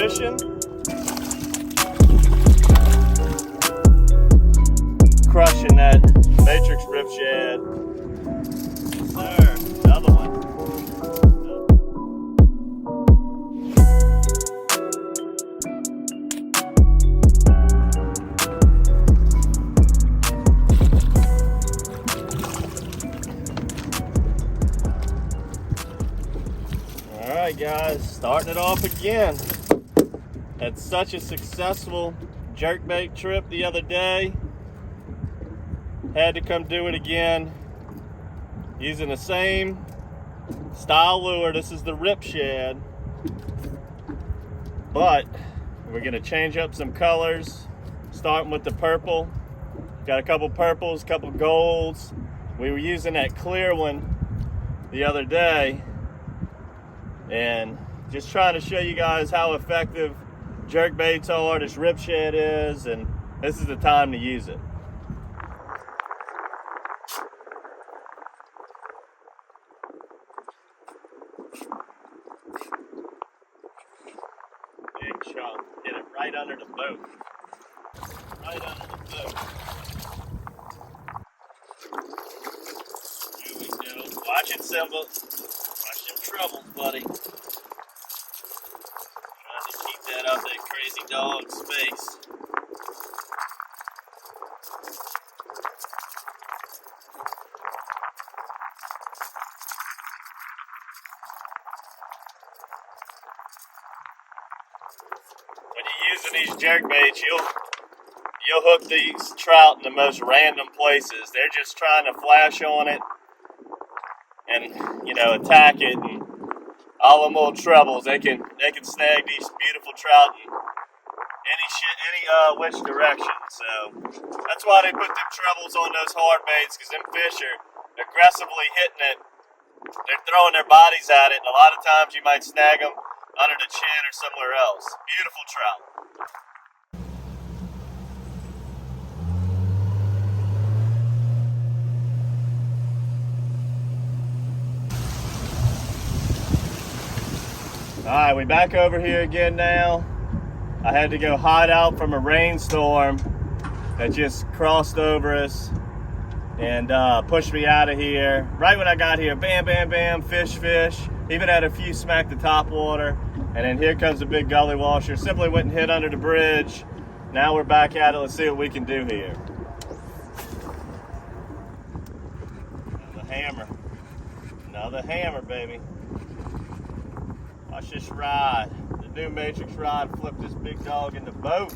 Fishing. Crushing that Matrix RipShad. There, another one. Alright guys, starting it off again. Had such a successful jerkbait trip the other day. Had to come do it again. Using the same style lure. This is the RipShad. But we're gonna change up some colors. Starting with the purple. Got a couple purples, couple golds. We were using that clear one the other day. And just trying to show you guys how effective jerk baits are, this RipShad is, and this is the time to use it. Big chunk, hit it right under the boat. Right under the boat. Here we go. Watch it, Simba. Watch them troubles, buddy. That out that crazy dog's face. When you're using these jerk baits, you'll hook these trout in the most random places. They're just trying to flash on it and, you know, attack it, and all them little troubles, they can snag these beautiful trout in any which direction. So that's why they put them trebles on those hard baits, because them fish are aggressively hitting it. They're throwing their bodies at it, and a lot of times you might snag them under the chin or somewhere else. Beautiful trout. Alright, we back over here again now. I had to go hide out from a rainstorm that just crossed over us and pushed me out of here. Right when I got here, bam, bam, bam, fish. Even had a few smack the top water. And then here comes a big gully washer. Simply went and hit under the bridge. Now we're back at it. Let's see what we can do here. Another hammer. Another hammer, baby. Watch this ride. The new Matrix ride flipped this big dog in the boat.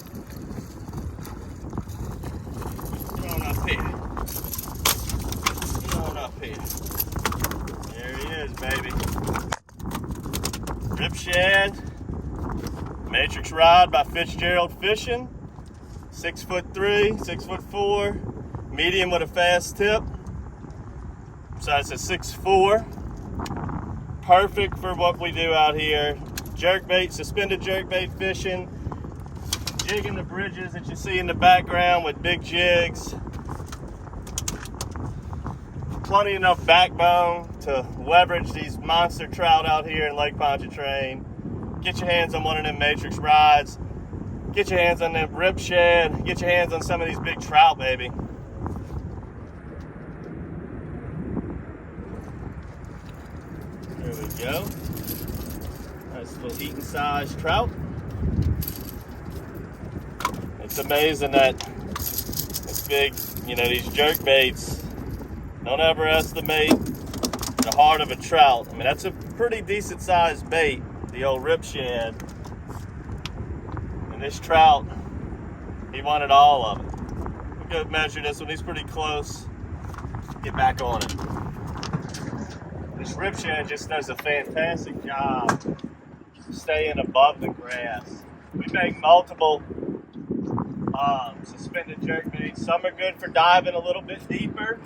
Come on up here. Come on up here. There he is, baby. RipShad. Matrix rod by Fitzgerald Fishing. 6'3", 6'4". Medium with a fast tip. Size is 6'4". Perfect for what we do out here. Jerkbait, suspended jerkbait fishing. Jigging the bridges that you see in the background with big jigs. Plenty enough backbone to leverage these monster trout out here in Lake Pontchartrain. Get your hands on one of them Matrix rods. Get your hands on them RipShad. Get your hands on some of these big trout, baby. There we go. Nice little eating size trout. It's amazing that this big, you know, these jerk baits, don't underestimate the heart of a trout. I mean, that's a pretty decent sized bait, the old RipShad. And this trout, he wanted all of it. We'll go measure this one. He's pretty close. Get back on it. This RipShad just does a fantastic job staying above the grass. We make multiple suspended jerkbaits. Some are good for diving a little bit deeper,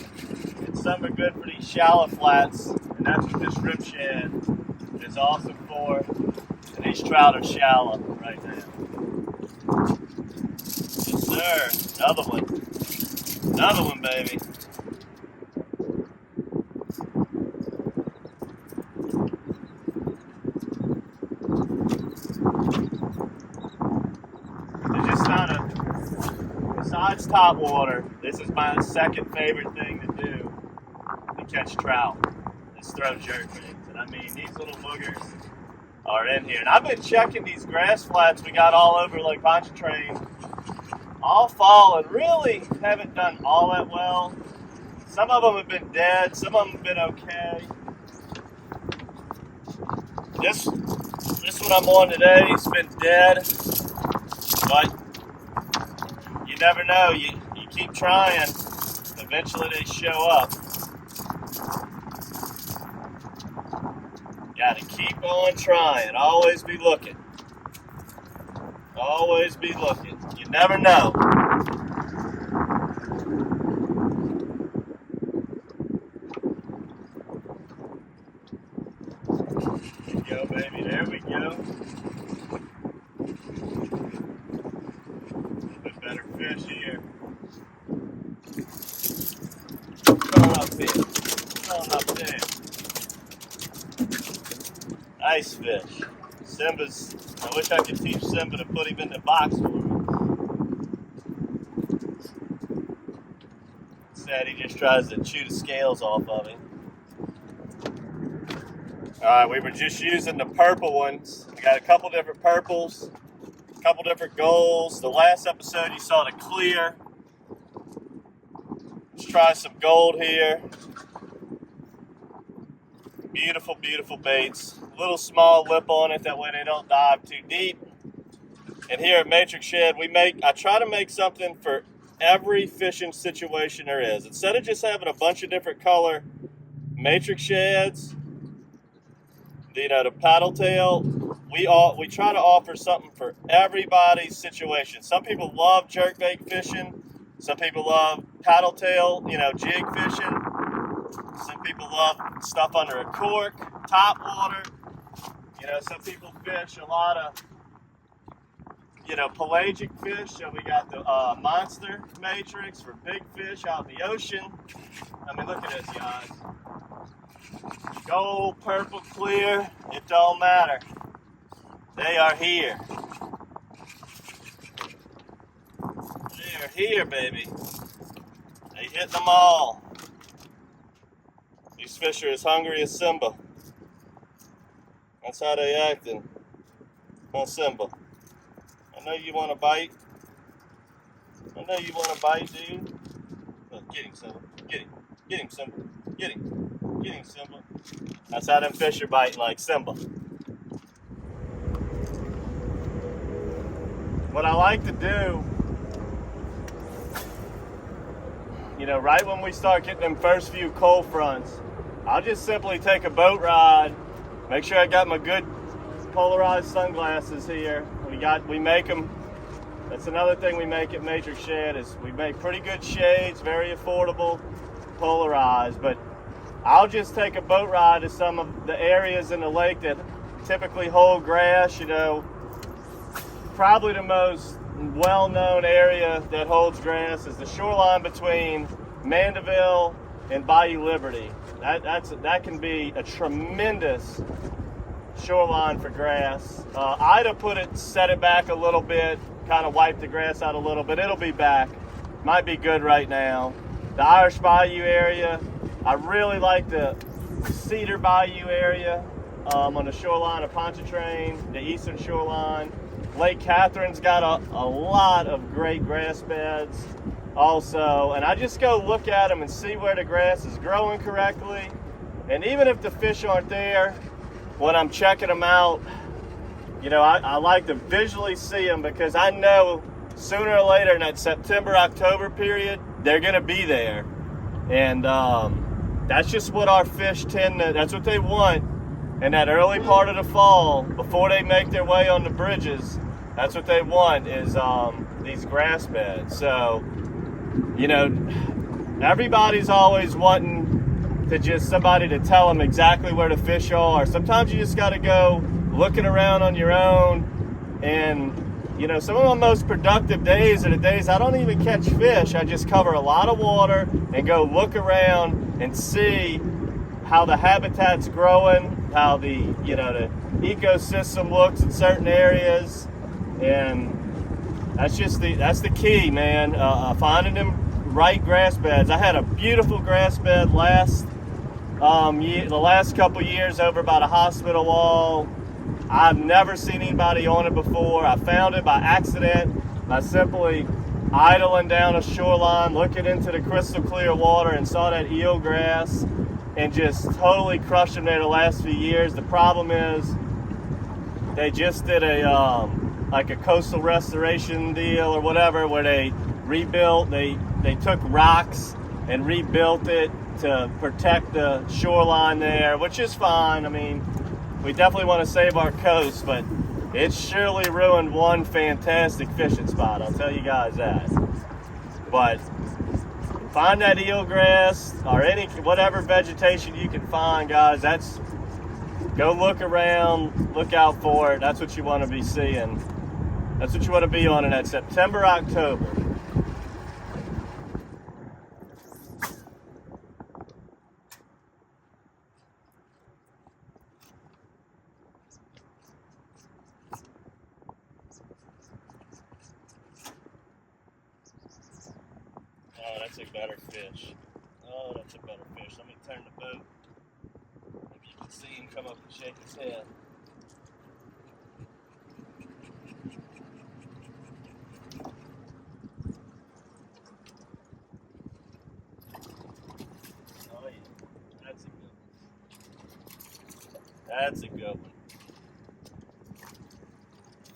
and some are good for these shallow flats, and that's what this RipShad is awesome for. And these trout are shallow right now. Yes, sir. Another one. Another one, baby. top water, this is my second favorite thing to do to catch trout, is throw jerkbaits. And I mean, these little boogers are in here. And I've been checking these grass flats we got all over Lake Pontchartrain all fall, and really haven't done all that well. Some of them have been dead, some of them have been okay. This one I'm on today has been dead, but you never know. You keep trying, eventually they show up. Gotta keep on trying, always be looking. Always be looking, you never know. Go, baby, there we go. A little bit better fish here. Going up there. Going up there. Nice fish. Simba's, I wish I could teach Simba to put him in the box for me. Sad he just tries to chew the scales off of him. Alright, we were just using the purple ones. We got a couple different purples, a couple different golds. The last episode you saw the clear. Let's try some gold here. Beautiful, beautiful baits. Little small lip on it, that way they don't dive too deep. And here at Matrix Shad, I try to make something for every fishing situation there is. Instead of just having a bunch of different color Matrix Shads, the paddle tail, we try to offer something for everybody's situation. Some people love jerkbait fishing. Some people love paddle tail, jig fishing. Some people love stuff under a cork, top water. Some people fish a lot of, pelagic fish. So we got the monster matrix for big fish out in the ocean. I mean, look at this, guys. Gold, purple, clear, it don't matter. They are here. They are here, baby. They hit them all. These fish are as hungry as Simba. That's how they acting on Simba. I know you want to bite. I know you want to bite, dude. Look, get him, Simba. Get him. Get him, Simba. Get him. Get him, Simba. That's how them fish are biting, like Simba. What I like to do, right when we start getting them first few cold fronts, I'll just simply take a boat ride, make sure I got my good polarized sunglasses here. We make them. That's another thing we make at Matrix Shad, is we make pretty good shades, very affordable, polarized. But I'll just take a boat ride to some of the areas in the lake that typically hold grass. Probably the most well-known area that holds grass is the shoreline between Mandeville and Bayou Liberty. That can be a tremendous shoreline for grass. Ida set it back a little bit, kind of wiped the grass out a little bit. It'll be back. Might be good right now. The Irish Bayou area. I really like the Cedar Bayou area on the shoreline of Pontchartrain, the eastern shoreline. Lake Catherine's got a lot of great grass beds also, and I just go look at them and see where the grass is growing correctly. And even if the fish aren't there when I'm checking them out, I like to visually see them, because I know sooner or later in that September-October period, they're going to be there. And that's just what our fish that's what they want in that early part of the fall, before they make their way on the bridges. That's what they want, is these grass beds. So, everybody's always wanting to just somebody to tell them exactly where the fish are. Sometimes you just got to go looking around on your own. And, some of my most productive days are the days I don't even catch fish. I just cover a lot of water and go look around and see how the habitat's growing, how the ecosystem looks in certain areas. And that's the key, man. Finding them right grass beds. I had a beautiful grass bed the last couple years over by the hospital wall. I've never seen anybody on it before. I found it by accident, by simply idling down a shoreline, looking into the crystal clear water, and saw that eelgrass, and just totally crushed them there the last few years. The problem is they just did like a coastal restoration deal or whatever, where they rebuilt, they took rocks and rebuilt it to protect the shoreline there, which is fine. I mean, we definitely want to save our coast, but it surely ruined one fantastic fishing spot, I'll tell you guys that. But find that eelgrass or whatever vegetation you can find, guys. Go look around, look out for it. That's what you want to be seeing. That's what you want to be on in that September, October. Oh, that's a better fish. Oh, that's a better fish. Let me turn the boat. Maybe you can see him come up and shake his head. Oh yeah, that's a good one. That's a good one.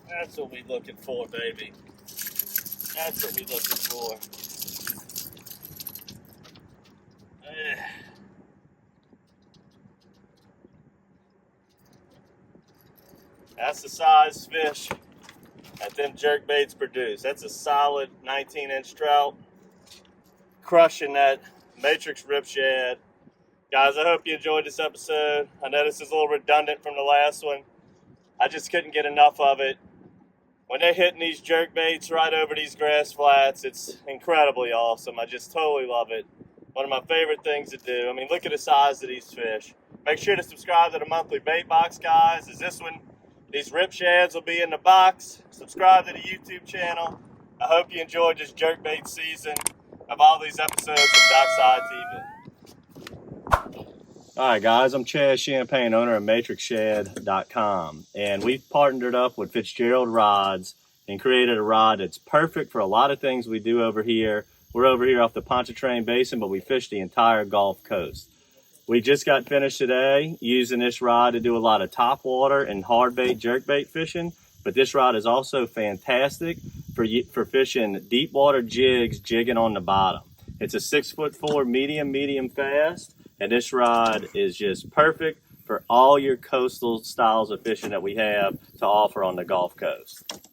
That's what we looking for, baby. That's what we looking for. That's the size fish that them jerk baits produce. That's a solid 19-inch trout, crushing that matrix RipShad. Guys, I hope you enjoyed this episode. I know this is a little redundant from the last one. I just couldn't get enough of it. When they're hitting these jerk baits right over these grass flats, it's incredibly awesome. I just totally love it. One of my favorite things to do. I mean, look at the size of these fish. Make sure to subscribe to the monthly bait box, guys. These RipShads will be in the box. Subscribe to the YouTube channel. I hope you enjoyed this jerkbait season of all these episodes of DockSide TV. All right, guys, I'm Chad Champagne, owner of MatrixShad.com, and we've partnered up with Fitzgerald Rods and created a rod that's perfect for a lot of things we do over here. We're over here off the Pontchartrain Basin, but we fish the entire Gulf Coast. We just got finished today using this rod to do a lot of topwater and hardbait, jerkbait fishing, but this rod is also fantastic for fishing deep water jigs, jigging on the bottom. It's a 6'4" medium fast, and this rod is just perfect for all your coastal styles of fishing that we have to offer on the Gulf Coast.